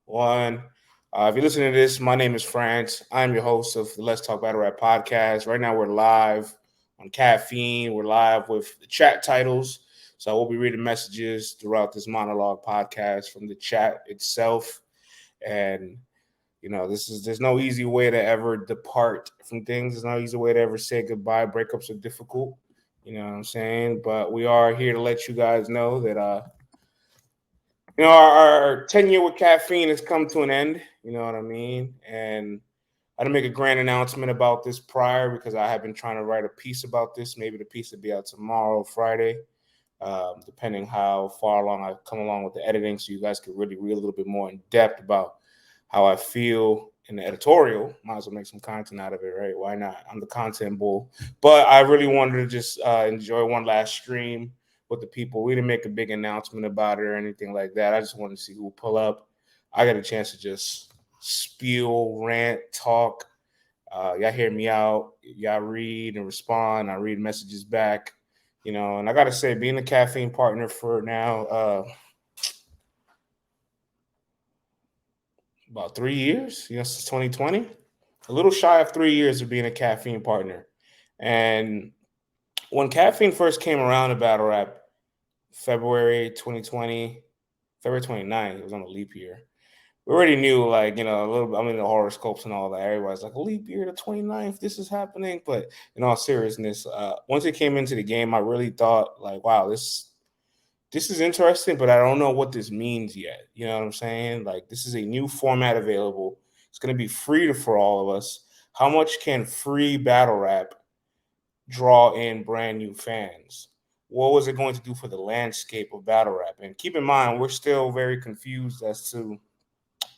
one. If you're listening to this, my name is France. I'm your host of the Let's Talk Battle Rap podcast. Right now, we're live on Caffeine. We're live with the chat titles. So we'll be reading messages throughout this monologue podcast from the chat itself. And there's no easy way to ever depart from things. There's no easy way to ever say goodbye. Breakups are difficult. You know what I'm saying? But we are here to let you guys know that our tenure with Caffeine has come to an end. You know what I mean? And I didn't make a grand announcement about this prior because I have been trying to write a piece about this. Maybe the piece will be out tomorrow, Friday, depending how far along I come along with the editing, so you guys can really read a little bit more in depth about how I feel in the editorial. Might as well make some content out of it, right? Why not? I'm the content bull. But I really wanted to just enjoy one last stream with the people. We didn't make a big announcement about it or anything like that. I just wanted to see who would pull up. I got a chance to just spiel, rant, talk. Y'all hear me out. Y'all read and respond. I read messages back. And I got to say, being a Caffeine partner for now about 3 years, since 2020, a little shy of 3 years of being a Caffeine partner. And when Caffeine first came around to battle rap, February 2020, February 29th, it was on a leap year. We already knew, a little, the horoscopes and all that. Everybody's like, a leap year, the 29th, this is happening. But in all seriousness, once it came into the game, I really thought, wow, this is interesting, but I don't know what this means yet. You know what I'm saying? This is a new format available. It's going to be free for all of us. How much can free battle rap draw in brand new fans? What was it going to do for the landscape of battle rap? And keep in mind, we're still very confused as to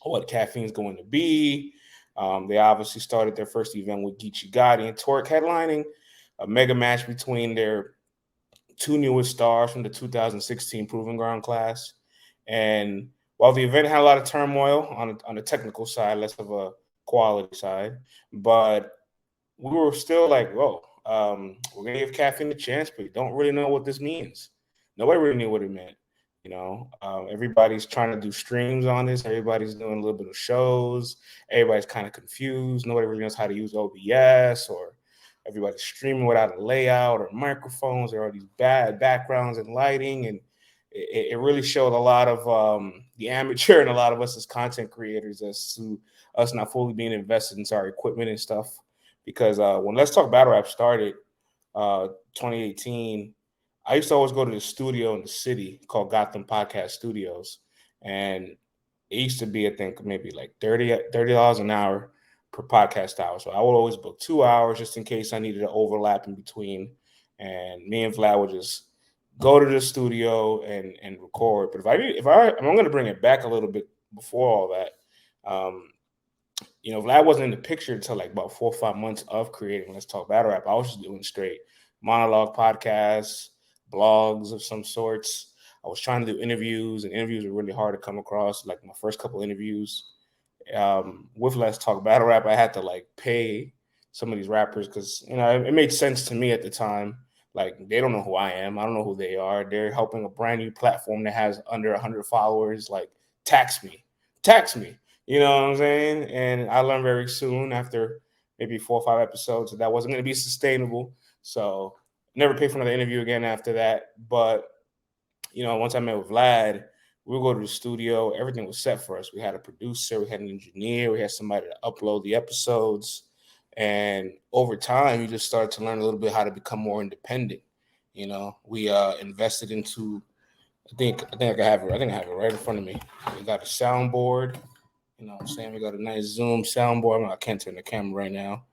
what Caffeine is going to be. They obviously started their first event with Geechee Gotti and Torque headlining a mega match between their two newest stars from the 2016 Proving Ground class. And while the event had a lot of turmoil on the technical side, less of a quality side, but we were still like, whoa, we're going to give Caffeine a chance, but we don't really know what this means. Nobody really knew what it meant. Everybody's trying to do streams on this. Everybody's doing a little bit of shows. Everybody's kind of confused. Nobody really knows how to use OBS, or everybody's streaming without a layout or microphones. There are these bad backgrounds and lighting. And it really showed a lot of the amateur and a lot of us as content creators as to us not fully being invested into our equipment and stuff. Because when Let's Talk Battle Rap started, 2018, I used to always go to the studio in the city called Gotham Podcast Studios. And it used to be, I think, maybe like $30 an hour per podcast hour. So I would always book 2 hours just in case I needed to overlap in between. And me and Vlad would just go to the studio and record. But I'm going to bring it back a little bit before all that. Vlad wasn't in the picture until like about 4 or 5 months of creating Let's Talk Battle Rap. I was just doing straight monologue podcasts, blogs of some sorts. I was trying to do interviews, and interviews were really hard to come across. Like my first couple interviews with Let's Talk Battle Rap, I had to pay some of these rappers because it made sense to me at the time. They don't know who I am. I don't know who they are. They're helping a brand new platform that has under 100 followers. Tax me. You know what I'm saying? And I learned very soon, after maybe 4 or 5 episodes, that wasn't going to be sustainable. So never paid for another interview again after that. But, once I met with Vlad, we would go to the studio. Everything was set for us. We had a producer. We had an engineer. We had somebody to upload the episodes. And over time, you just started to learn a little bit how to become more independent. We invested into, I think I have it right in front of me. We got a soundboard. You know what I'm saying? We got a nice Zoom soundboard. I can't turn the camera right now.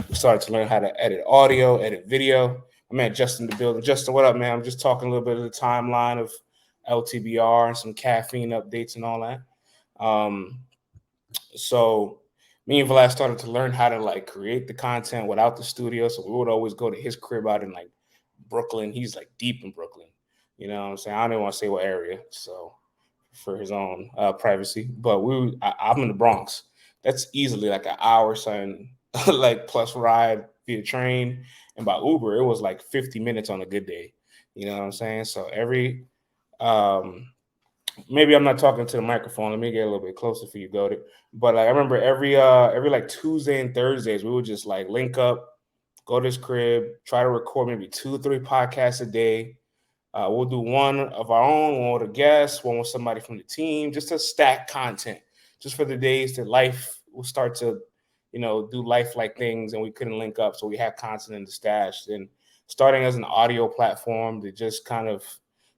We started to learn how to edit audio, edit video. I met Justin in the building. Justin, what up, man? I'm just talking a little bit of the timeline of LTBR and some Caffeine updates and all that. So me and Vlad started to learn how to create the content without the studio. So we would always go to his crib out in Brooklyn. He's deep in Brooklyn. You know what I'm saying? I don't even want to say what area. So for his own privacy, but I'm in the Bronx. That's easily an hour, something plus ride via train, and by Uber it was 50 minutes on a good day. You know what I'm saying? So every maybe I'm not talking to the microphone. Let me get a little bit closer for you, Goated. But like, I remember every like Tuesday and Thursdays, we would just like link up, go to his crib, try to record maybe 2 or 3 podcasts a day. We'll do one of our own, one with a guest, one with somebody from the team, just to stack content, just for the days that life will start to, do life-like things, and we couldn't link up, so we had content in the stash. And starting as an audio platform that just kind of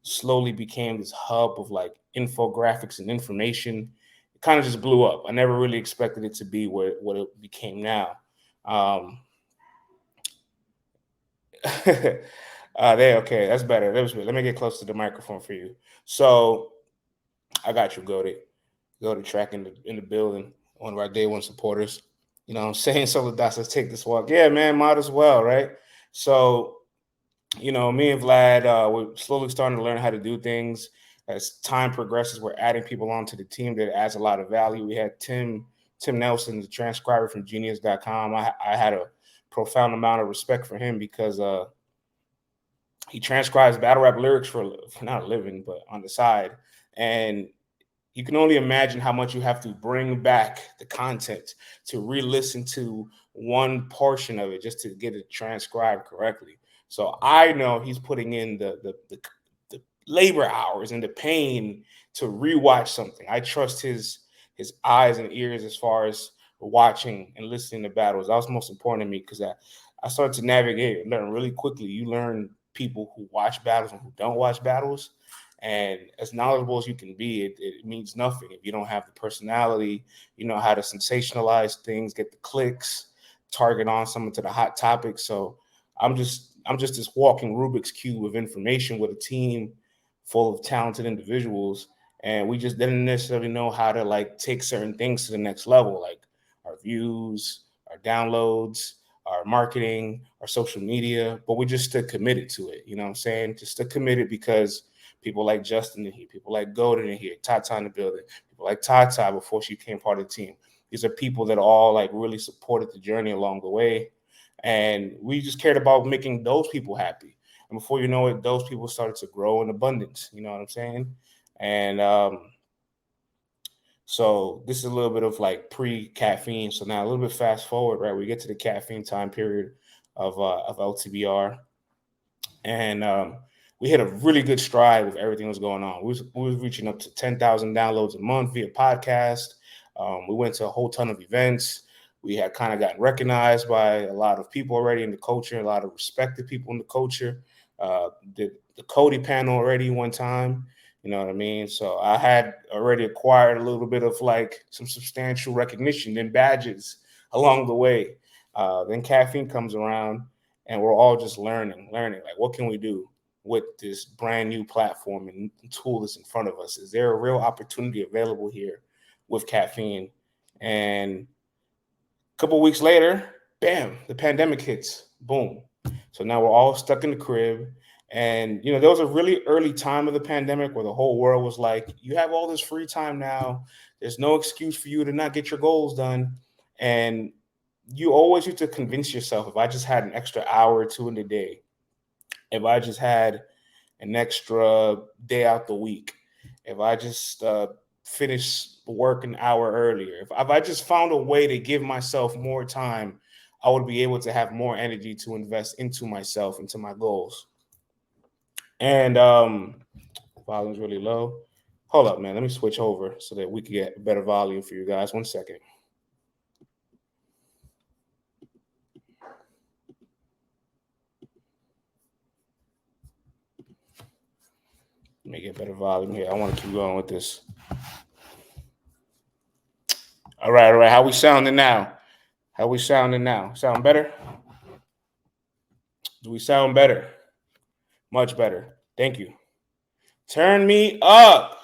slowly became this hub of like infographics and information, it kind of just blew up. I never really expected it to be what it became now. Um, okay, that's better. That was good. Let me get close to the microphone for you. So I got you, Go to track in the building. One of our day one supporters. You know what I'm saying? So let's take this walk. Yeah, man, might as well, right? So, me and Vlad, we're slowly starting to learn how to do things. As time progresses, we're adding people onto the team that adds a lot of value. We had Tim Nelson, the transcriber from genius.com. I had a profound amount of respect for him because he transcribes battle rap lyrics for not a living, but on the side. And you can only imagine how much you have to bring back the content to re-listen to one portion of it just to get it transcribed correctly. So I know he's putting in the labor hours and the pain to rewatch something. I trust his eyes and ears as far as watching and listening to battles. That was most important to me because I started to navigate and learn really quickly. You learn people who watch battles and who don't watch battles. And as knowledgeable as you can be, it means nothing if you don't have the personality, you know how to sensationalize things, get the clicks, target on someone to the hot topic. So I'm just this walking Rubik's cube of information with a team full of talented individuals, and we just didn't necessarily know how to like take certain things to the next level, like our views, our downloads, our marketing, our social media, but we just stood committed to it. You know what I'm saying? Just stood committed because people like Justin in here, people like Golden in here, Tata in the building, people like Tata before she became part of the team. These are people that all like really supported the journey along the way. And we just cared about making those people happy. And before you know it, those people started to grow in abundance. You know what I'm saying? And so this is a little bit of like pre-caffeine. So now a little bit fast forward, right? We get to the caffeine time period of LTBR, and we hit a really good stride with everything that was going on. We was reaching up to 10,000 downloads a month via podcast. We went to a whole ton of events. We had kind of gotten recognized by a lot of people already in the culture, a lot of respected people in the culture. The Cody panel already one time, you know what I mean? So I had already acquired a little bit of like some substantial recognition and badges along the way. Then caffeine comes around, and we're all just learning. Like, what can we do with this brand new platform and tool that's in front of us? Is there a real opportunity available here with caffeine? And a couple of weeks later, bam, the pandemic hits. Boom. So now we're all stuck in the crib. And there was a really early time of the pandemic where the whole world was like, you have all this free time now. There's no excuse for you to not get your goals done. And you always used to convince yourself, if I just had an extra hour or two in the day, if I just had an extra day out the week, if I just finish work an hour earlier, if I just found a way to give myself more time, I would be able to have more energy to invest into myself, into my goals. And volume's really low. Hold up, man. Let me switch over so that we can get better volume for you guys. 1 second. Let me get better volume here. I want to keep going with this. All right, all right. How we sounding now? How we sounding now? Sound better? Do we sound better? Much better. Thank you. Turn me up.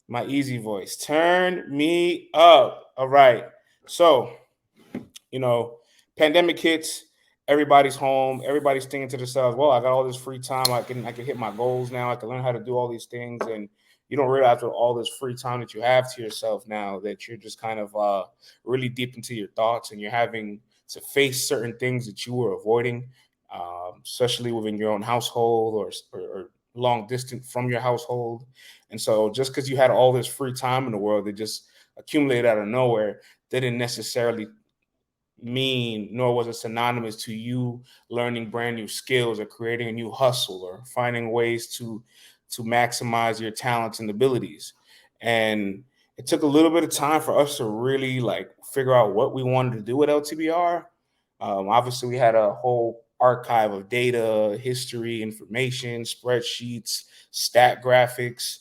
My easy voice. Turn me up. All right. So, you know, pandemic hits, everybody's home, everybody's thinking to themselves, well, I got all this free time. I can hit my goals now. I can learn how to do all these things. And you don't realize with all this free time that you have to yourself now that you're just kind of really deep into your thoughts, and you're having to face certain things that you were avoiding, especially within your own household or long distance from your household. And so just because you had all this free time in the world that just accumulated out of nowhere didn't necessarily mean, nor was it synonymous to you learning brand new skills or creating a new hustle or finding ways to maximize your talents and abilities. And it took a little bit of time for us to really like figure out what we wanted to do with LTBR. Obviously, we had a whole archive of data, history, information, spreadsheets, stat graphics.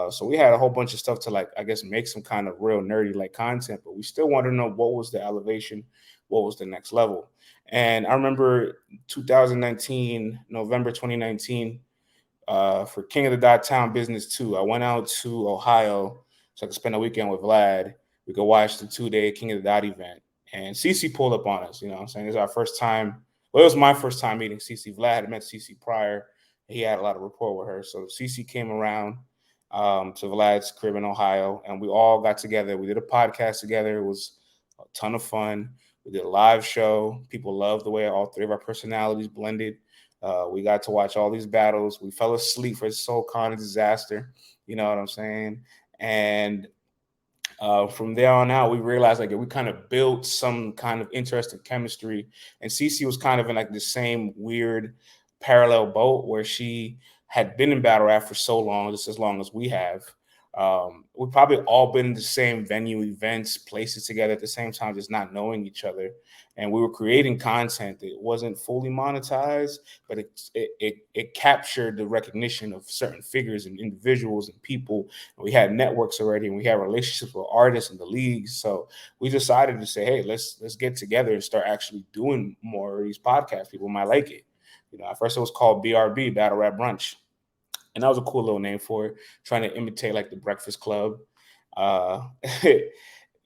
So we had a whole bunch of stuff to like, I guess, make some kind of real nerdy like content, but we still wanted to know what was the elevation, what was the next level. And I remember 2019, November 2019, for King of the Dot Town Business 2. I went out to Ohio so I could spend a weekend with Vlad. We could watch the 2-day King of the Dot event. And Cece pulled up on us, you know what I'm saying? It was our first time. Well, it was my first time meeting Cece. Vlad had met Cece prior. He had a lot of rapport with her. So Cece came around to Vlad's crib in Ohio, and we all got together. We did a podcast together. It was a ton of fun. We did a live show. People loved the way all three of our personalities blended. We got to watch all these battles. We fell asleep for SoulCon disaster. You know what I'm saying? And from there on out, we realized like we kind of built some kind of interesting chemistry. And Cece was kind of in like the same weird parallel boat where she had been in battle rap for so long, just as long as we have. We've probably all been in the same venue, events, places together at the same time, just not knowing each other. And we were creating content that wasn't fully monetized, but it captured the recognition of certain figures and individuals and people. We had networks already, and we had relationships with artists in the leagues. So we decided to say, hey, let's get together and start actually doing more of these podcasts. People might like it. You know, at first it was called BRB, Battle Rap Brunch. And that was a cool little name for it, trying to imitate like the Breakfast Club. But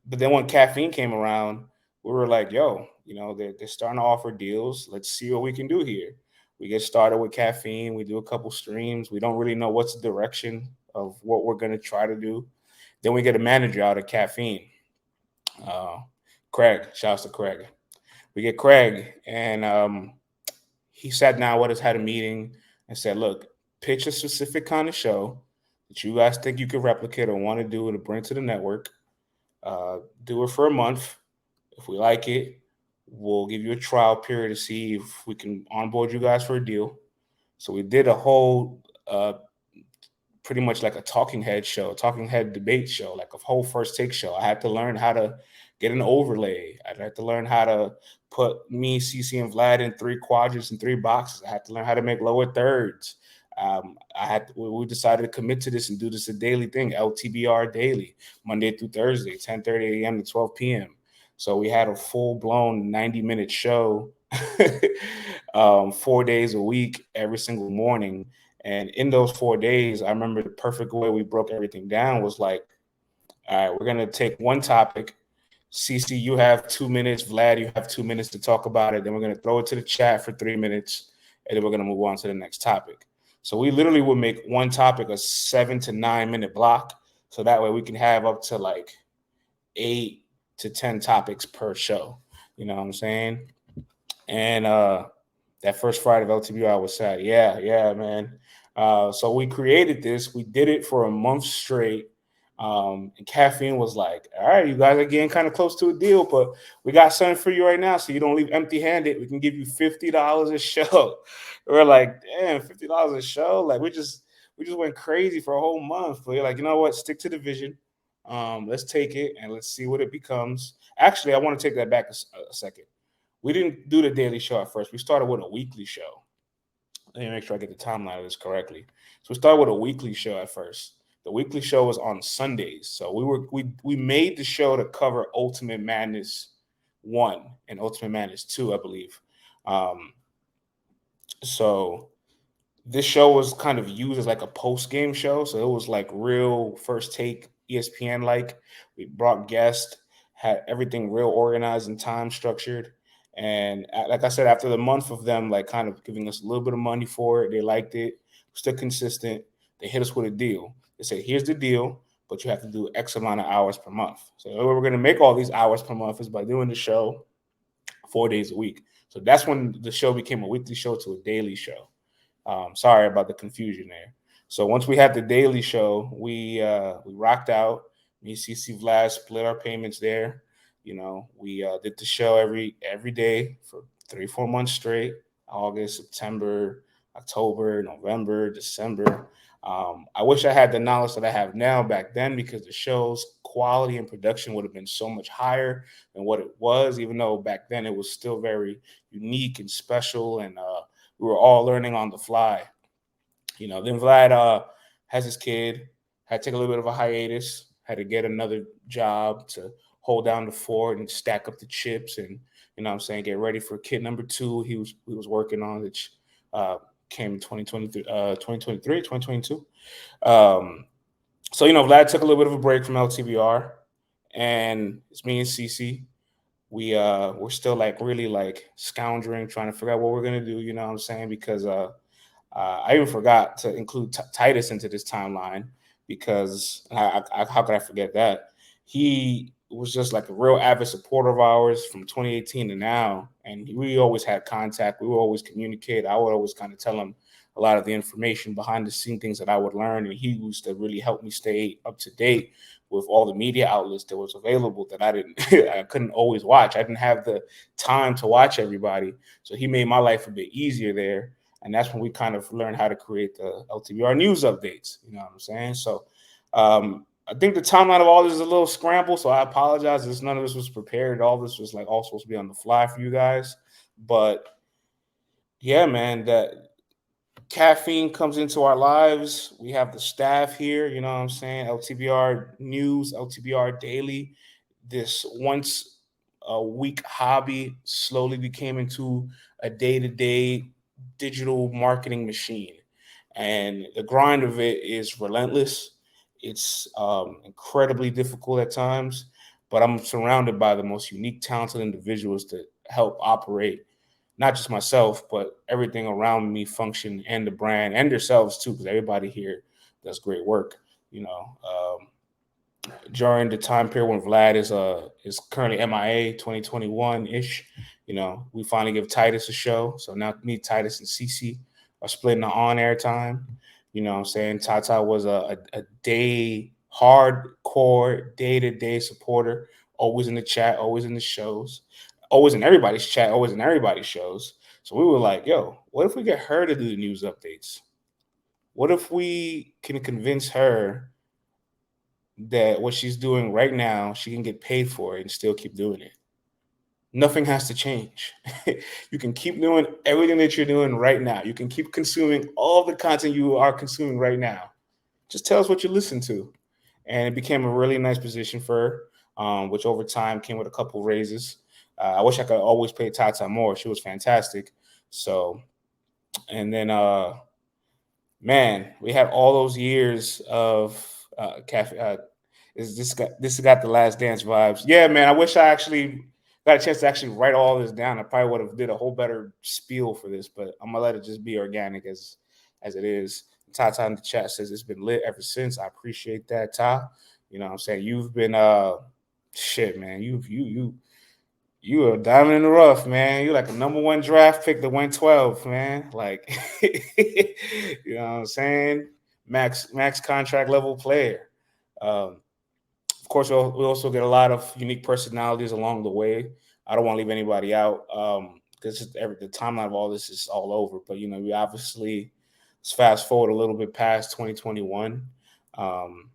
then when Caffeine came around, we were like, yo, you know, they're starting to offer deals. Let's see what we can do here. We get started with Caffeine. We do a couple streams. We don't really know what's the direction of what we're going to try to do. Then we get a manager out of Caffeine. Craig, shouts to Craig. We get Craig, and he sat down with us, had a meeting, and said, look, pitch a specific kind of show that you guys think you could replicate or want to do to bring to the network. Do it for a month. If we like it, we'll give you a trial period to see if we can onboard you guys for a deal. So we did a whole pretty much like a talking head show, talking head debate show, like a whole first take show. I had to learn how to get an overlay. I had to learn how to put me, CC, and Vlad in 3 quadrants and 3 boxes. I had to learn how to make lower thirds. We decided to commit to this and do this a daily thing, LTBR Daily, Monday through Thursday, 10:30 a.m. to 12 p.m. So we had a full-blown 90-minute show 4 days a week, every single morning. And in those 4 days, I remember the perfect way we broke everything down was like, all right, we're going to take one topic. CC, you have 2 minutes. Vlad, you have 2 minutes to talk about it. Then we're going to throw it to the chat for 3 minutes. And then we're going to move on to the next topic. So we literally would make one topic a 7 to 9 minute block. So that way we can have up to like 8 to 10 topics per show. You know what I'm saying? And that first Friday of LTBR was sad. Yeah, man. So we created this. We did it for a month straight. And Caffeine was like, all right, you guys are getting kind of close to a deal, but we got something for you right now, so you don't leave empty-handed. We can give you $50 a show. We're like, damn, $50 a show? Like we just went crazy for a whole month. But you're like, you know what? Stick to the vision. Let's take it and let's see what it becomes. Actually, I want to take that back a second. We didn't do the daily show at first. We started with a weekly show. Let me make sure I get the timeline of this correctly. So we started with a weekly show at first. The weekly show was on Sundays. So we made the show to cover Ultimate Madness 1 and Ultimate Madness 2, I believe. So this show was kind of used as like a post-game show. So it was like real first take, ESPN like. We brought guests, had everything real organized and time structured. And like I said, after the month of them like kind of giving us a little bit of money for it, they liked it, still consistent. They hit us with a deal. They said, here's the deal, but you have to do X amount of hours per month. So the way we're going to make all these hours per month is by doing the show 4 days a week. So that's when the show became a weekly show to a daily show. Sorry about the confusion there. So once we had the daily show, we rocked out. Me, CC, Vlad split our payments there. We did the show every day for 3 4 months straight. August, September, October, November, December. I wish I had the knowledge that I have now back then, because the show's quality and production would have been so much higher than what it was, even though back then it was still very unique and special, and we were all learning on the fly. Then Vlad has his kid, had to take a little bit of a hiatus, had to get another job to hold down the fort and stack up the chips, and what I'm saying, get ready for kid number two he was working on, which came in 2023, 2022. So Vlad took a little bit of a break from LTBR, and it's me and Cece. We're still like really like scoundering, trying to figure out what we're gonna do. You know what I'm saying? Because I even forgot to include Titus into this timeline, because how could I forget that? He was just like a real avid supporter of ours from 2018 to now, and we always had contact. We would always communicate. I would always kind of tell him a lot of the information behind the scene things that I would learn, and he used to really help me stay up to date with all the media outlets that was available that I couldn't always watch. I didn't have the time to watch everybody, so he made my life a bit easier there, and that's when we kind of learned how to create the LTBR news updates. You know what I'm saying? So I think the timeline of all this is a little scrambled, so I apologize. This None of this was prepared. All this was like all supposed to be on the fly for you guys. But yeah, man, that Caffeine comes into our lives. We have the staff here, you know what I'm saying? LTBR News, LTBR Daily. This once a week hobby slowly became into a day-to-day digital marketing machine. And the grind of it is relentless. It's incredibly difficult at times, but I'm surrounded by the most unique, talented individuals that help operate not just myself, but everything around me function, and the brand and yourselves too, because everybody here does great work. You know, during the time period when Vlad is currently MIA 2021 ish, we finally give Titus a show. So now me, Titus, and Cece are splitting the on air time. You know what I'm saying? Tata was a day hardcore day-to-day supporter, always in the chat, always in the shows, always in everybody's chat, always in everybody's shows. So we were like, yo, what if we get her to do the news updates? What if we can convince her that what she's doing right now, she can get paid for it and still keep doing it? Nothing has to change. You can keep doing everything that you're doing right now. You can keep consuming all the content you are consuming right now. Just tell us what you listen to. And it became a really nice position for her, which over time came with a couple raises. I wish I could always pay Tata more. She was fantastic. So, and then, man, we had all those years of cafe. Is this got the Last Dance vibes? Yeah, man. I wish I actually got a chance to actually write all this down. I probably would have did a whole better spiel for this, but I'm gonna let it just be organic as it is. Tata in the chat says it's been lit ever since. I appreciate that, Ta. You know what I'm saying? You've been shit, man. You a diamond in the rough, man. You're like a number one draft pick that went 12, man. Like you know what I'm saying? Max contract level player. Of course, we also get a lot of unique personalities along the way. I don't want to leave anybody out, because the timeline of all this is all over. But we obviously, let's fast forward a little bit past 2021. Um,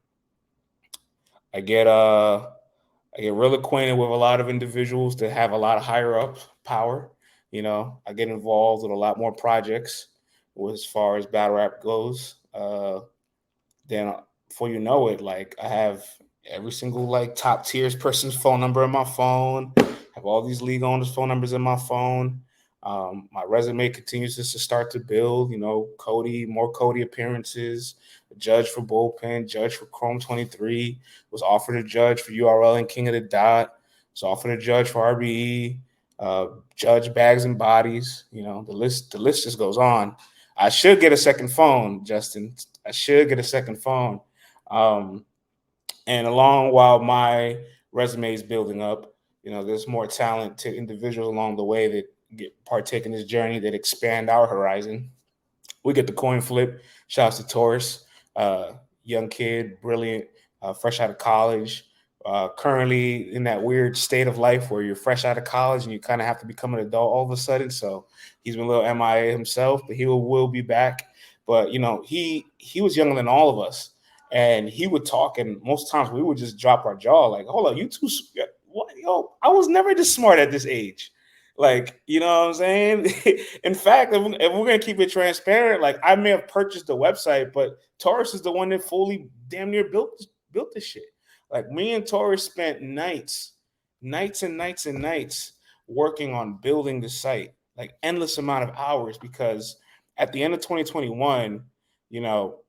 I get real acquainted with a lot of individuals that have a lot of higher up power. I get involved with a lot more projects as far as battle rap goes. Then before you know it, like I have every single like top tiers person's phone number in my phone. Have all these league owners' phone numbers in my phone. My resume continues just to start to build. More Cody appearances, judge for Bullpen, judge for Chrome 23, was offered a judge for URL and King of the Dot, was offered a judge for RBE, judge Bags and Bodies. The list just goes on. I should get a second phone, Justin. I should get a second phone. And along while my resume is building up, there's more talented individuals along the way that partake in this journey that expand our horizon. We get the coin flip. Shouts to Taurus, uh, young kid, brilliant, fresh out of college. Currently in that weird state of life where you're fresh out of college and you kind of have to become an adult all of a sudden. So he's been a little MIA himself, but he will be back. But he was younger than all of us, and he would talk, and most times we would just drop our jaw, like, "Hold on, you two, what? Yo, I was never this smart at this age." Like, you know what I'm saying? In fact, if we're gonna keep it transparent, like I may have purchased the website, but Taurus is the one that fully damn near built this shit. Like me and Taurus spent nights working on building the site, like endless amount of hours, because at the end of 2021, you know,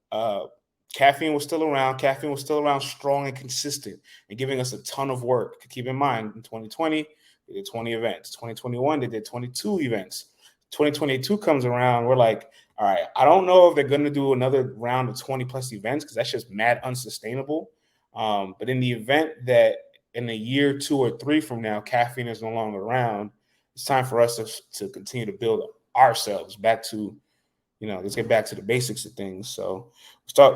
Caffeine was still around. Caffeine was still around, strong and consistent, and giving us a ton of work. Keep in mind, in 2020, they did 20 events. 2021, they did 22 events. 2022 comes around, we're like, all right, I don't know if they're going to do another round of 20 plus events because that's just mad unsustainable. But in the event that in a year, 2 or 3 from now, Caffeine is no longer around, it's time for us to continue to build ourselves back to, let's get back to the basics of things. So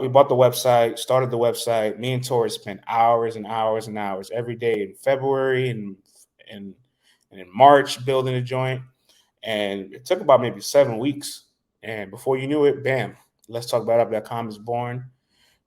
we bought the website, started the website. Me and Tori spent hours and hours and hours every day in February and in March building a joint. And it took about maybe 7 weeks. And before you knew it, bam, Let's Talk About Up.com is born.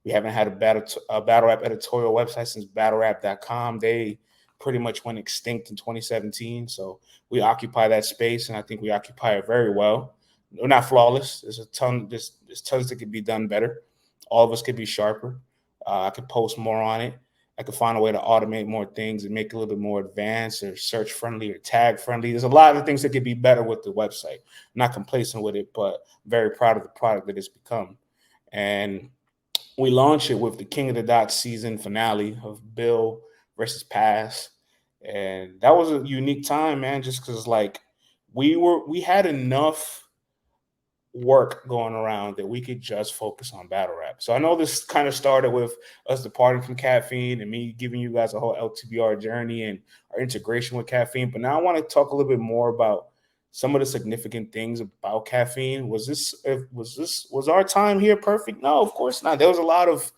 We haven't had a battle rap editorial website since battlerap.com. They pretty much went extinct in 2017. So we occupy that space, and I think we occupy it very well. We're not flawless. There's tons that could be done better. All of us could be sharper. I could post more on it. I could find a way to automate more things and make it a little bit more advanced or search friendly or tag friendly. There's a lot of things that could be better with the website. I'm not complacent with it, but very proud of the product that it's become. And we launched it with the King of the Dot season finale of Bill versus Pass. And that was a unique time, man, just because like we had enough work going around that we could just focus on battle rap. So I know this kind of started with us departing from Caffeine and me giving you guys a whole LTBR journey and our integration with Caffeine. But now I want to talk a little bit more about some of the significant things about Caffeine. Was our time here perfect? No, of course not. There was a lot of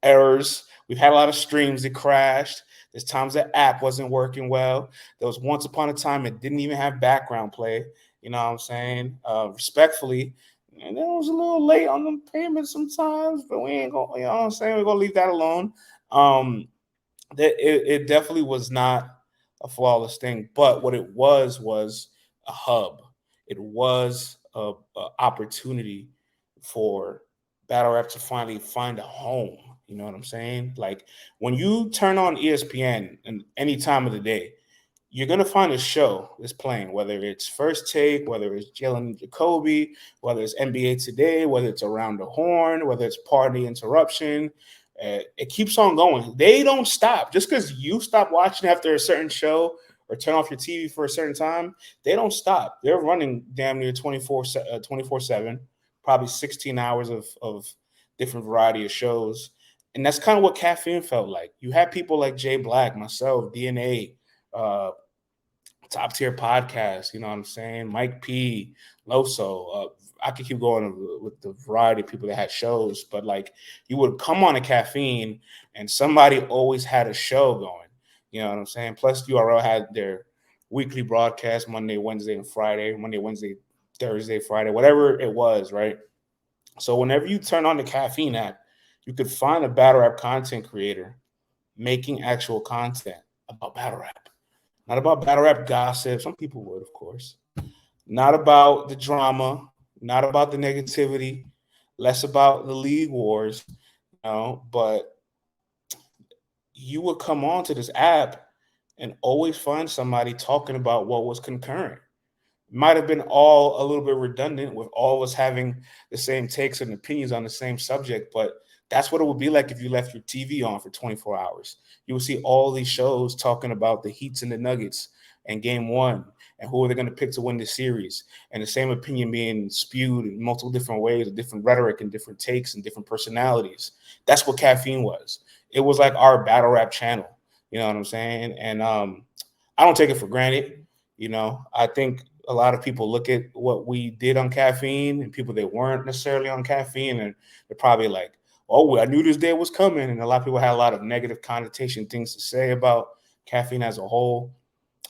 errors. We've had a lot of streams that crashed. There's times that app wasn't working well. There was once upon a time it didn't even have background play. You know what I'm saying? Respectfully. And it was a little late on the payments sometimes, but we ain't going, you know what I'm saying? We're going to leave that alone. It definitely was not a flawless thing, but what it was a hub. It was a opportunity for battle rap to finally find a home. You know what I'm saying? Like when you turn on ESPN and any time of the day, you're gonna find a show that's playing, whether it's First Take, whether it's Jalen Jacoby, whether it's NBA Today, whether it's Around the Horn, whether it's Party Interruption. It keeps on going. They don't stop. Just because you stop watching after a certain show or turn off your TV for a certain time, they don't stop. They're running damn near 24/7, probably 16 hours of different variety of shows. And that's kind of what Caffeine felt like. You had people like Jay Black, myself, DNA, uh, Top Tier Podcast, you know what I'm saying? Mike P, Loso. I could keep going with the variety of people that had shows, but like you would come on a Caffeine and somebody always had a show going. You know what I'm saying? Plus, URL had their weekly broadcast Monday, Wednesday, and Friday, Monday, Wednesday, Thursday, Friday, whatever it was, right? So whenever you turn on the Caffeine app, you could find a battle rap content creator making actual content about battle rap. Not about battle rap gossip. Some people would, of course. Not about the drama, not about the negativity, less about the league wars, but you would come on to this app and always find somebody talking about what was concurrent. Might have been all a little bit redundant with all of us having the same takes and opinions on the same subject, but that's what it would be like if you left your TV on for 24 hours. You would see all these shows talking about the Heats and the Nuggets and game one and who are they going to pick to win the series, and the same opinion being spewed in multiple different ways with different rhetoric and different takes and different personalities. That's what Caffeine was. It was like our battle rap channel. You know what I'm saying? And I don't take it for granted. I think a lot of people look at what we did on caffeine and people that weren't necessarily on caffeine, and they're probably like, "Oh, I knew this day was coming." And a lot of people had a lot of negative connotation things to say about caffeine as a whole.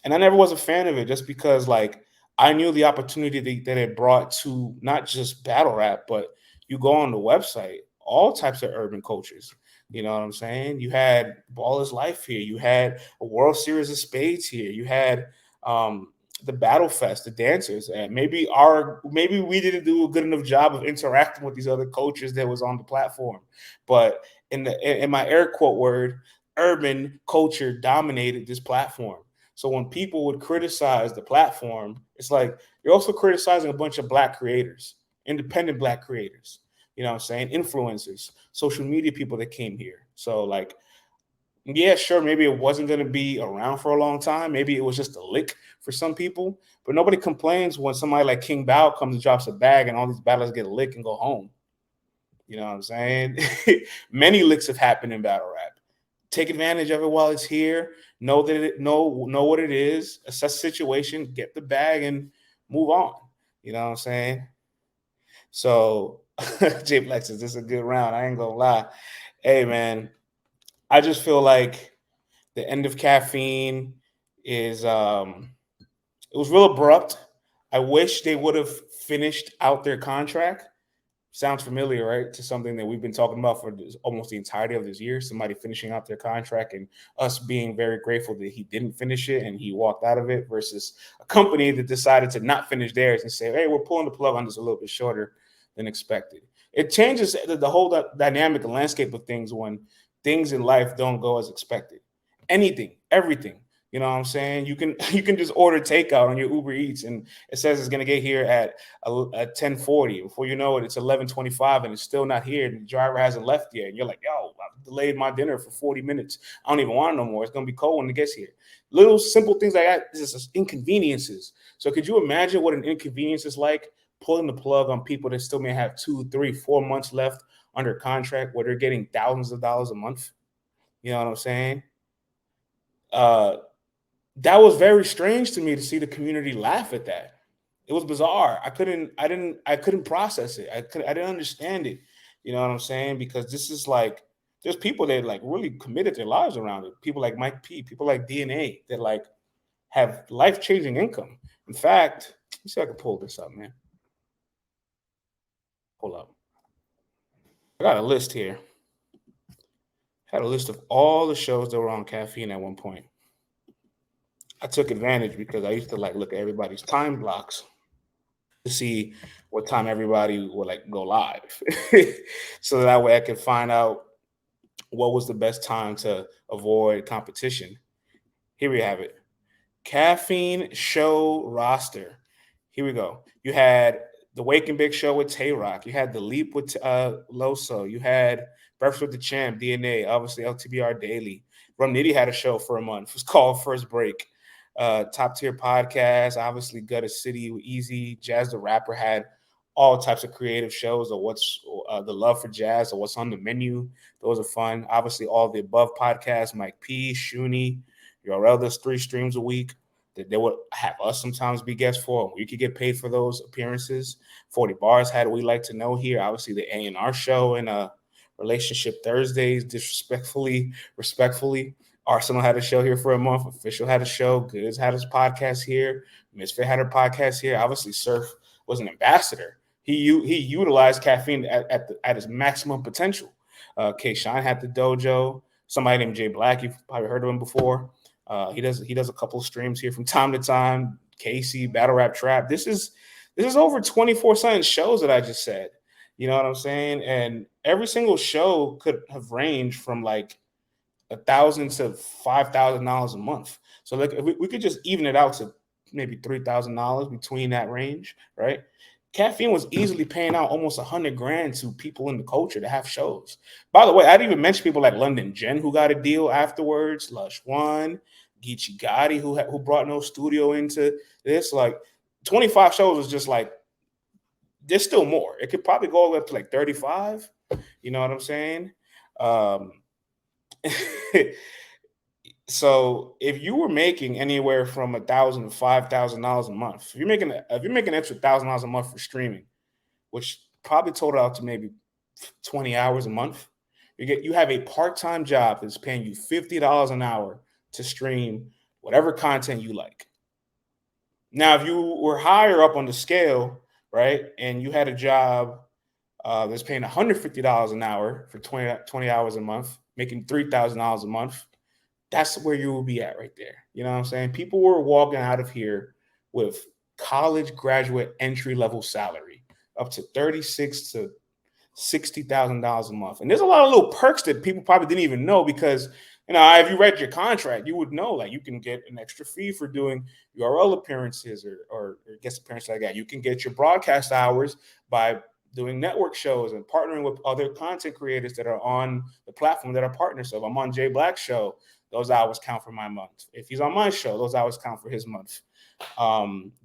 And I never was a fan of it just because like I knew the opportunity that it brought to not just battle rap, but you go on the website, all types of urban cultures. You know what I'm saying? You had Ballers Life here. You had a World Series of Spades here. You had um, the Battle Fest, the dancers, and maybe we didn't do a good enough job of interacting with these other cultures that was on the platform. But in my air quote word, urban culture dominated this platform. So when people would criticize the platform, it's like you're also criticizing a bunch of black creators, independent black creators, you know what I'm saying? Influencers, social media people that came here. So like, yeah, sure, maybe it wasn't going to be around for a long time. Maybe it was just a lick for some people, but nobody complains when somebody like King Bao comes and drops a bag and all these battlers get a lick and go home. You know what I'm saying? Many licks have happened in battle rap. Take advantage of it while it's here. Know that know what it is. Assess the situation. Get the bag and move on. You know what I'm saying? So, J Plex, this is a good round. I ain't gonna lie. Hey man, I just feel like the end of caffeine is it was real abrupt. I wish they would have finished out their contract. Sounds familiar, right? To something that we've been talking about for almost the entirety of this year. Somebody finishing out their contract and us being very grateful that he didn't finish it and he walked out of it versus a company that decided to not finish theirs and say, hey, we're pulling the plug on this a little bit shorter than expected. It changes the whole dynamic and landscape of things when things in life don't go as expected. Anything, everything. You know what I'm saying? You can just order takeout on your Uber Eats and it says it's gonna get here at 10:40. Before you know it, it's 11:25 and it's still not here. And the driver hasn't left yet. And you're like, yo, I've delayed my dinner for 40 minutes. I don't even want it no more. It's gonna be cold when it gets here. Little simple things like that is just inconveniences. So could you imagine what an inconvenience is like pulling the plug on people that still may have 2, 3, 4 months left under contract where they're getting thousands of dollars a month? You know what I'm saying? Uh that was very strange to me to see the community laugh at that. It was bizarre. I couldn't process it. I didn't understand it. You know what I'm saying? Because this is like there's people that like really committed their lives around it. People like Mike P, people like DNA that like have life-changing income. In fact, let me see if I can pull this up, man. Hold up. I got a list here. I had a list of all the shows that were on caffeine at one point. I took advantage because I used to like look at everybody's time blocks to see what time everybody would like go live. So that way I could find out what was the best time to avoid competition. Here we have it. Caffeine show roster. Here we go. You had the Wake and Bake show with Tay Rock. You had the Leap with Loso. You had Breakfast with the Champ, DNA, obviously LTBR Daily. Rum Nitty had a show for a month. It was called First Break. Top tier podcast, obviously Gutter City, Easy, Jazz the Rapper had all types of creative shows or what's the love for jazz or what's on the menu. Those are fun. Obviously, all the above podcasts, Mike P, Shuni, your elders, 3 streams a week that they would have us sometimes be guests for, and we could get paid for those appearances. 40 Bars had We Like to Know here. Obviously, the A&R show and Relationship Thursdays, disrespectfully, respectfully. Arsenal had a show here for a month. Official had a show. Goods had his podcast here. Misfit had her podcast here. Obviously, Surf was an ambassador. He utilized caffeine at its maximum potential. K Shine had the dojo. Somebody named Jay Black, you've probably heard of him before. He does a couple of streams here from time to time. Casey, Battle Rap Trap. This is over 24 something shows that I just said. You know what I'm saying? And every single show could have ranged from like $1,000 to $5,000 a month. So like we could just even it out to maybe $3,000 between that range, right? Caffeine was easily paying out almost 100 grand to people in the culture to have shows. By the way, I'd even mention people like London Jen who got a deal afterwards, Lush One, Geechee Gotti who brought no studio into this. Like 25 shows is just like there's still more. It could probably go up to like 35. You know what I'm saying? Um, So if you were making anywhere from $1,000 to $5,000 a month, if you're making an extra $1,000 a month for streaming, which probably total out to maybe 20 hours a month, you have a part-time job that's paying you $50 an hour to stream whatever content you like. Now, if you were higher up on the scale, right, and you had a job that's paying $150 an hour for 20 hours a month, making $3,000 a month, that's where you will be at right there. You know what I'm saying? People were walking out of here with college graduate entry level salary up to 36 to $60,000 a month. And there's a lot of little perks that people probably didn't even know because, if you read your contract, you would know like you can get an extra fee for doing URL appearances or guest appearances like that. You can get your broadcast hours by doing network shows and partnering with other content creators that are on the platform that are partners. So if I'm on Jay Black's show, those hours count for my month. If he's on my show, those hours count for his month.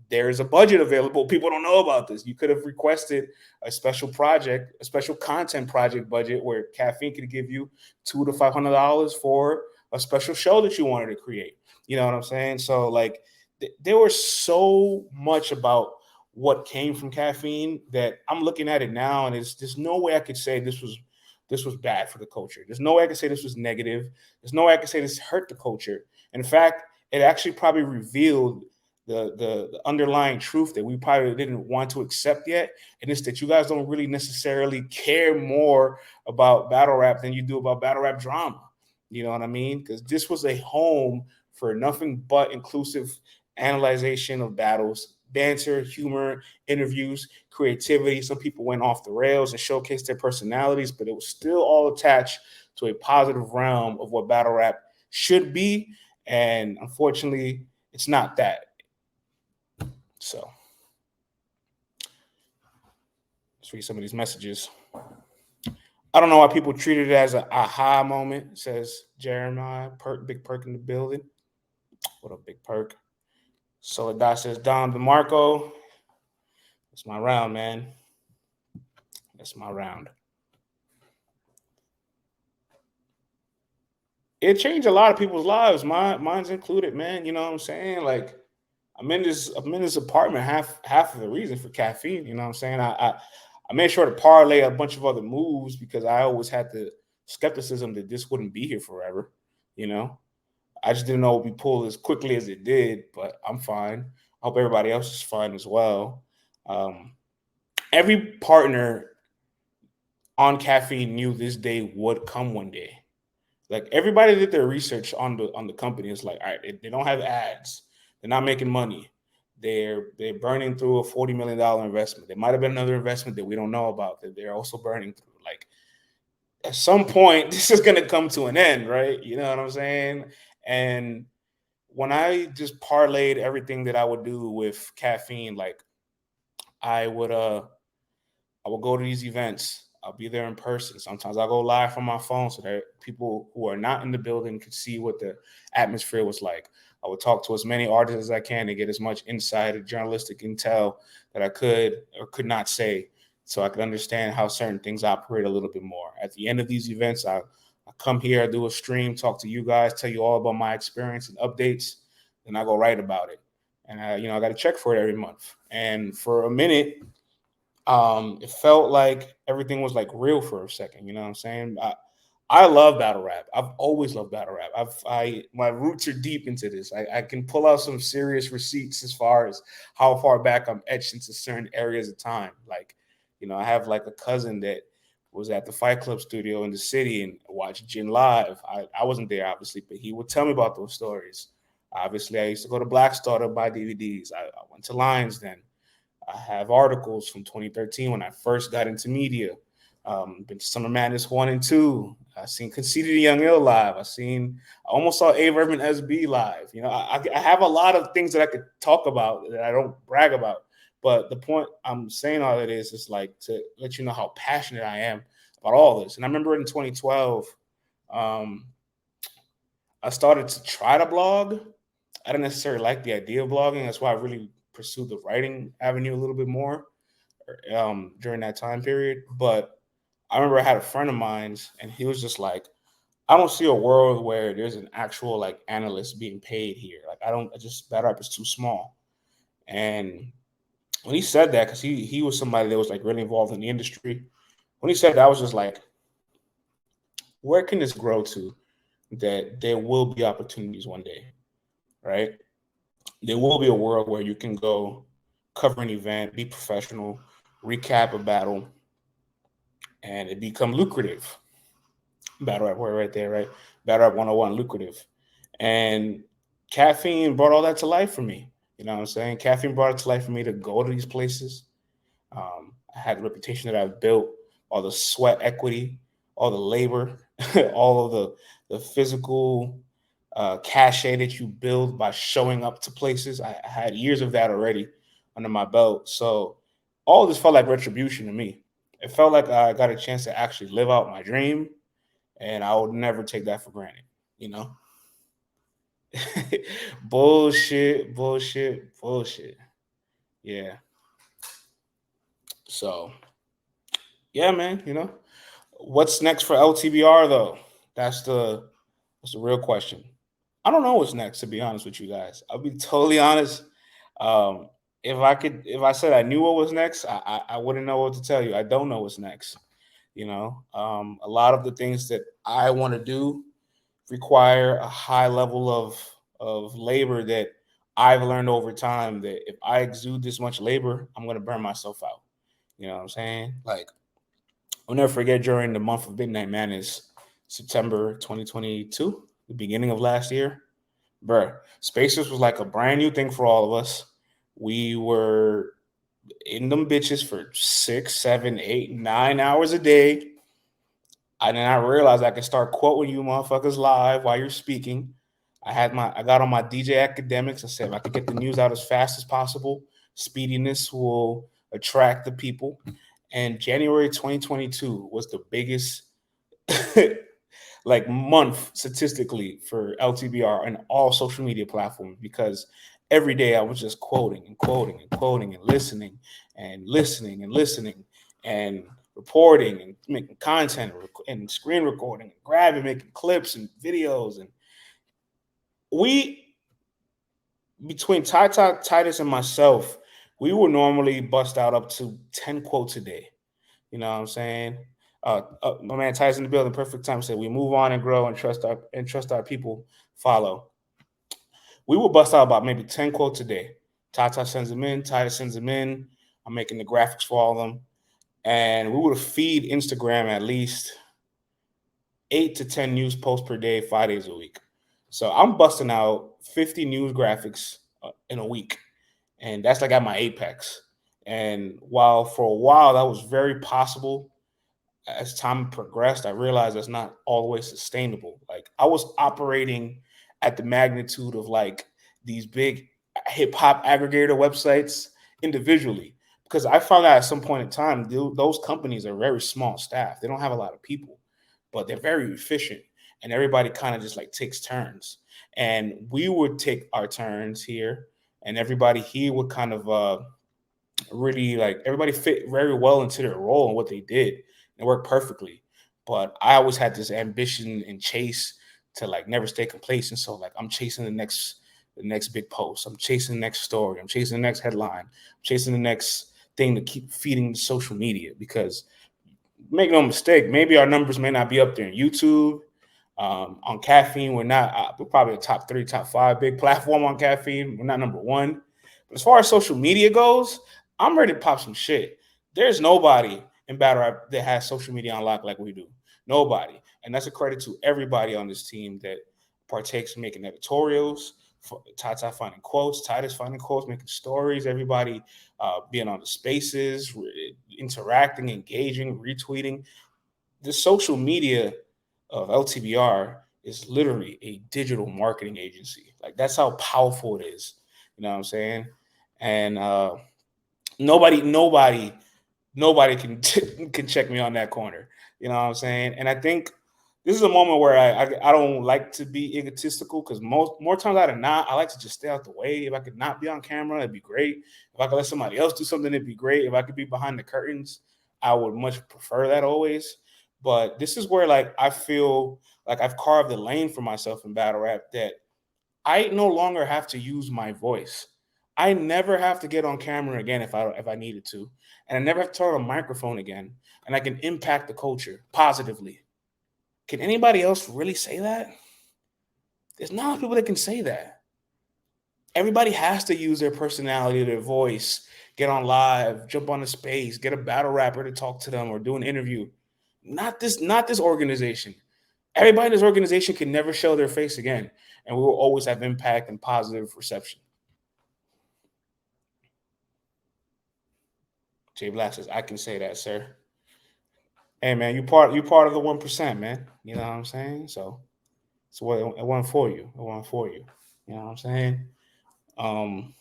There's a budget available. People don't know about this. You could have requested a special project, a special content project budget where Caffeine could give you $200 to $500 for a special show that you wanted to create. You know what I'm saying? So like, there was so much about what came from Caffeine that I'm looking at it now, and there's no way I could say this was bad for the culture. There's no way I could say this was negative. There's no way I could say this hurt the culture. In fact, it actually probably revealed the underlying truth that we probably didn't want to accept yet, and it's that you guys don't really necessarily care more about battle rap than you do about battle rap drama. You know what I mean? Because this was a home for nothing but inclusive analyzation of battles, banter, humor, interviews, creativity. Some people went off the rails and showcased their personalities, but it was still all attached to a positive realm of what battle rap should be. And unfortunately, it's not that. So let's read some of these messages. I don't know why people treat it as an aha moment, says Jeremiah. Big Perk in the building. What up, Big Perk? Soledad says, Don DeMarco. That's my round, man. That's my round. It changed a lot of people's lives. Mine's included, man. You know what I'm saying? Like, I'm in this apartment half of the reason for Caffeine. You know what I'm saying? I made sure to parlay a bunch of other moves because I always had the skepticism that this wouldn't be here forever. You know, I just didn't know it would be pulled as quickly as it did, but I'm fine. I hope everybody else is fine as well. Every partner on Caffeine knew this day would come one day. Like everybody did their research on the company. It's like, all right, they don't have ads. They're not making money. They're burning through a $40 million investment. There might have been another investment that we don't know about that they're also burning through. Like at some point, this is gonna come to an end, right? You know what I'm saying? And when I just parlayed everything that I would do with Caffeine, like I would I will go to these events. I'll be there in person. Sometimes I'll go live from my phone so that people who are not in the building could see what the atmosphere was like. I would talk to as many artists as I can to get as much insight or journalistic intel that I could or could not say so I could understand how certain things operate a little bit more. At the end of these events, I come here, I do a stream, talk to you guys, tell you all about my experience and updates, then I go write about it. And I got to check for it every month. And for a minute, it felt like everything was like real for a second. You know what I'm saying? I love battle rap. I've always loved battle rap. My roots are deep into this. I can pull out some serious receipts as far as how far back I'm etched into certain areas of time. Like, I have like a cousin that was at the Fight Club studio in the city and watched Jin live. I wasn't there obviously, but he would tell me about those stories. Obviously, I used to go to Black Star to buy DVDs. I went to Lions then. I have articles from 2013 when I first got into media. Been to Summer Madness 1 and 2. I've seen Conceited and Young Ill live. I almost saw Averb and SB live. I have a lot of things that I could talk about that I don't brag about. But the point I'm saying all that is like to let you know how passionate I am about all this. And I remember in 2012, I started to try to blog. I didn't necessarily like the idea of blogging. That's why I really pursued the writing avenue a little bit more during that time period. But I remember I had a friend of mine, and he was just like, I don't see a world where there's an actual like analyst being paid here. Like I just battle rap is too small. And when he said that, because he was somebody that was like really involved in the industry. When he said that, I was just like, where can this grow to? That there will be opportunities one day, right? There will be a world where you can go cover an event, be professional, recap a battle, and it become lucrative. Battle rap word right there, right? Battle rap 101, lucrative. And caffeine brought all that to life for me. You know what I'm saying? Caffeine brought it to life for me to go to these places. I had a reputation that I've built, all the sweat equity, all the labor, all of the physical cachet that you build by showing up to places. I had years of that already under my belt. So all this felt like retribution to me. It felt like I got a chance to actually live out my dream, and I would never take that for granted. You know, bullshit, bullshit, bullshit. Yeah. So yeah, man. You know, what's next for LTBR though? That's the that's the real question. I don't know what's next, to be honest with you guys. I'll be totally honest. Um, if I said I knew what was next, I wouldn't know what to tell you. I don't know what's next. You know, a lot of the things that I want to do require a high level of labor that I've learned over time. That if I exude this much labor, I'm going to burn myself out. You know what I'm saying? Like, I'll never forget during the month of Midnight Madness, September 2022, the beginning of last year. Bruh, Spacers was like a brand new thing for all of us. We were in them bitches for 6, 7, 8, 9 hours a day. I did not realize I could start quoting you motherfuckers live while you're speaking. I got on my DJ academics. I said if I could get the news out as fast as possible, speediness will attract the people. And January 2022 was the biggest like month statistically for LTBR and all social media platforms because every day I was just quoting and quoting and quoting and listening and listening and listening and reporting and making content and screen recording and grabbing, making clips and videos. And we, between Titus and myself, we will normally bust out up to 10 quotes a day. You know what I'm saying? My man Ty's in the building. Perfect time said we move on and grow and trust our people follow. We will bust out about maybe 10 quotes a day. Tata sends them in, Titus sends them in. I'm making the graphics for all of them. And we would feed Instagram at least 8 to 10 news posts per day, 5 days a week. So I'm busting out 50 news graphics in a week. And that's like at my apex. And while for a while that was very possible, as time progressed, I realized that's not always sustainable. Like I was operating at the magnitude of like these big hip hop aggregator websites individually because I found out at some point in time those companies are very small staff. They don't have a lot of people, but they're very efficient, and everybody kind of just like takes turns. And we would take our turns here, and everybody here would kind of really like everybody fit very well into their role and what they did. It worked perfectly. But I always had this ambition and chase to like never stay complacent. So like I'm chasing the next big post. I'm chasing the next story. I'm chasing the next headline. I'm chasing the next thing to keep feeding social media because make no mistake, maybe our numbers may not be up there in YouTube. On Caffeine, we're probably a top 3, top 5 big platform on Caffeine. We're not number 1. But as far as social media goes, I'm ready to pop some shit. There's nobody in battle rap that has social media on lock like we do. Nobody. And that's a credit to everybody on this team that partakes in making editorials, Tata finding quotes, Titus finding quotes, making stories, everybody being on the spaces, interacting, engaging, retweeting. The social media of LTBR is literally a digital marketing agency. Like that's how powerful it is. You know what I'm saying? And nobody can can check me on that corner. You know what I'm saying? And I think this is a moment where I don't like to be egotistical because more times out of not, I like to just stay out the way. If I could not be on camera, it'd be great. If I could let somebody else do something, it'd be great. If I could be behind the curtains, I would much prefer that always. But this is where like I feel Like I've carved a lane for myself in battle rap that I no longer have to use my voice. I never have to get on camera again if I needed to, and I never have to turn on a microphone again, and I can impact the culture positively. Can anybody else really say that? There's not a lot of people that can say that. Everybody has to use their personality, their voice, get on live, jump on a space, get a battle rapper to talk to them or do an interview. Not this organization. Everybody in this organization can never show their face again, and we will always have impact and positive reception. Jay Black says, "I can say that, sir." Hey, man, you part of the 1%, man. You know what I'm saying? So what it won for you. It won for you. You know what I'm saying? Um,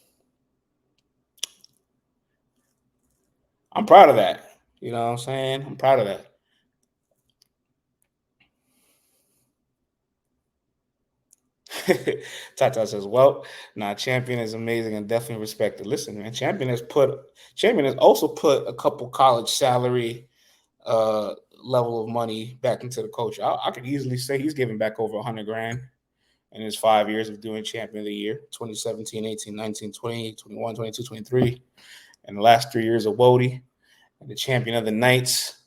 I'm proud of that. You know what I'm saying? I'm proud of that. Tata says, "Well, nah, Champion is amazing and definitely respected." Listen, man, Champion has also put a couple college salary level of money back into the coach. I could easily say he's giving back over 100 grand in his 5 years of doing Champion of the Year: 2017, 18, 19, 20, 21, 22, 23, and the last 3 years of Wody and the Champion of the Nights.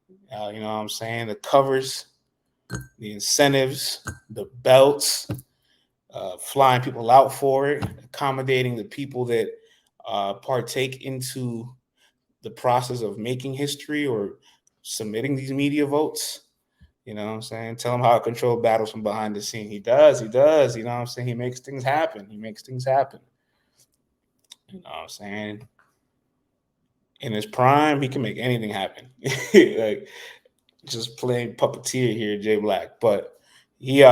You know what I'm saying? The covers, the incentives, the belts, flying people out for it, accommodating the people that partake into the process of making history or submitting these media votes. You know what I'm saying? Tell him how to control battles from behind the scene. He does. He does. You know what I'm saying? He makes things happen. He makes things happen. You know what I'm saying? In his prime, he can make anything happen. Like just playing puppeteer here, Jay Black. But he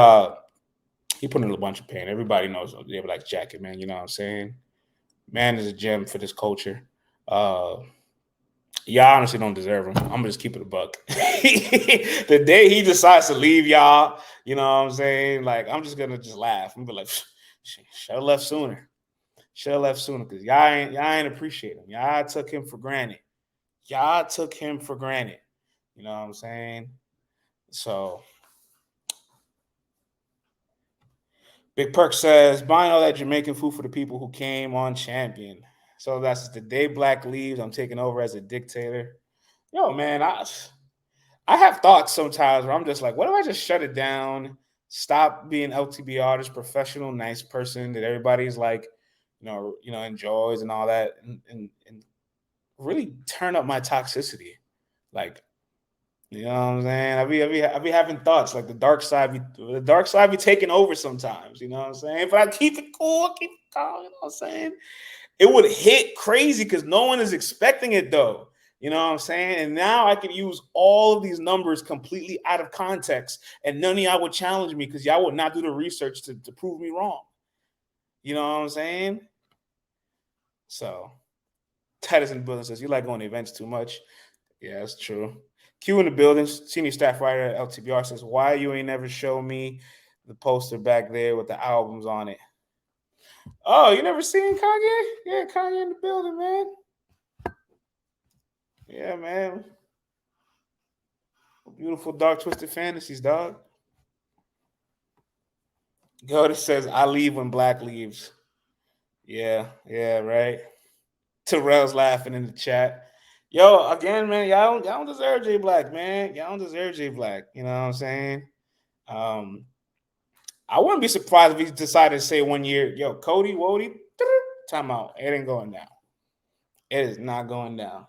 put in a bunch of pain. Everybody knows Jay Black's jacket, man. You know what I'm saying? Man is a gem for this culture. Uh Y'all honestly don't deserve him. I'm gonna just keep it a buck. The day he decides to leave y'all, you know what I'm saying? Like, I'm just gonna just laugh. I'm gonna be like, should have left sooner. Should have left sooner because y'all ain't appreciate him. Y'all took him for granted. Y'all took him for granted. You know what I'm saying? So Big Perk says, buying all that Jamaican food for the people who came on Champion. So that's the day Black leaves. I'm taking over as a dictator. Yo, man, I have thoughts sometimes where I'm just like, what if I just shut it down, stop being LTBR, this professional, nice person that everybody's like, enjoys and all that, and really turn up my toxicity. Like, you know what I'm saying? I be having thoughts like the dark side be taking over sometimes. You know what I'm saying? But I keep it cool, I keep it calm. You know what I'm saying? It would hit crazy because no one is expecting it though. You know what I'm saying? And now I can use all of these numbers completely out of context, and none of y'all would challenge me because y'all would not do the research to prove me wrong. You know what I'm saying? So Titus in the building says, you like going to events too much. Yeah, that's true. Q in the building, senior staff writer at LTBR says, why you ain't never show me the poster back there with the albums on it? Oh, you never seen Kanye? Yeah, Kanye in the building, man. Yeah, man. Beautiful dark twisted fantasies, dog. Yoda says, I leave when Black leaves. Yeah, right. Terrell's laughing in the chat. Yo, again, man, y'all don't deserve J Black, man. Y'all don't deserve J Black. You know what I'm saying? Um, I wouldn't be surprised if he decided to say 1 year, yo, Cody, Wody, time out. It ain't going down. It is not going down.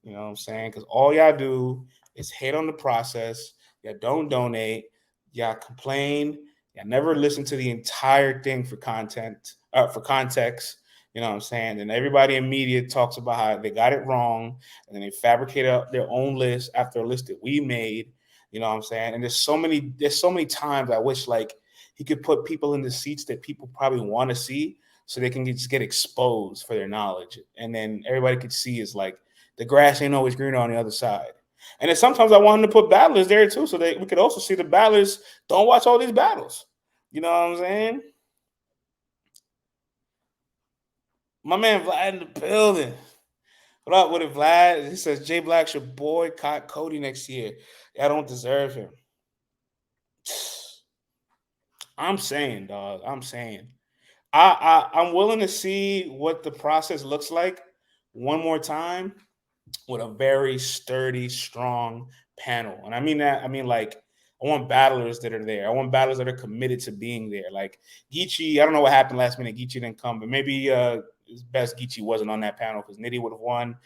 You know what I'm saying? Because all y'all do is hate on the process. Y'all don't donate. Y'all complain. Y'all never listen to the entire thing for context. You know what I'm saying? And everybody in media talks about how they got it wrong, and then they fabricate up their own list after a list that we made. You know what I'm saying? And there's so many times I wish like he could put people in the seats that people probably want to see, so they can just get exposed for their knowledge, and then everybody could see is like the grass ain't always greener on the other side. And then sometimes I want him to put battlers there too, so that we could also see the battlers don't watch all these battles. You know what I'm saying? My man Vlad in the building. What up with it, Vlad? He says Jay Black should boycott Cody next year. I don't deserve him. I'm saying, dog. I'm saying. I'm willing to see what the process looks like one more time with a very sturdy, strong panel. And I mean that, I mean like I want battlers that are there. I want battlers that are committed to being there. Like Geechee, I don't know what happened last minute. Geechee didn't come, but maybe it's best Geechee wasn't on that panel because Nitty would have won.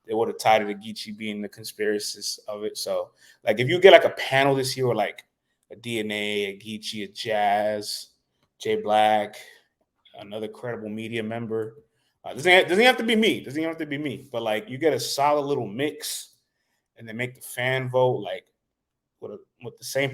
They would have tied it to Geechee being the conspiracist of it. So, like, if you get like a panel this year, or like a DNA, a Geechee, a Jazz, Jay Black, another credible media member. Doesn't have to be me. Doesn't have to be me. But like, you get a solid little mix, and then make the fan vote like with the same